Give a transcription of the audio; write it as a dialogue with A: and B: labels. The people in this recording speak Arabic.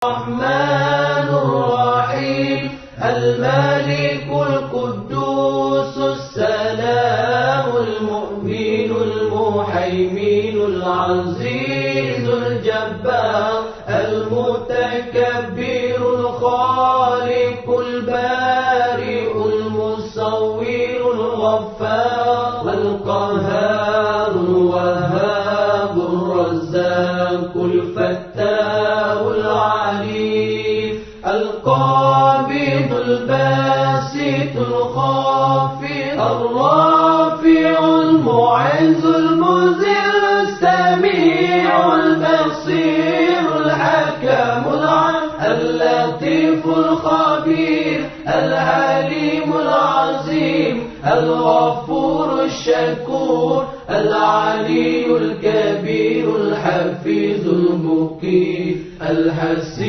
A: الرحمن الرحيم الملك القدوس السلام المؤمن المهيمن العزيز الجبار المتكبر الخالق البارئ المصور الغفار القهار الوهاب الرزاق الفتاح العليم القابض الباسط الخافض الرافع المعز المذل السميع البصير الحكم اللطيف الخبير العليم العظيم الغفور الشكور العلي الكبير الحفيظ المقيت الحسيب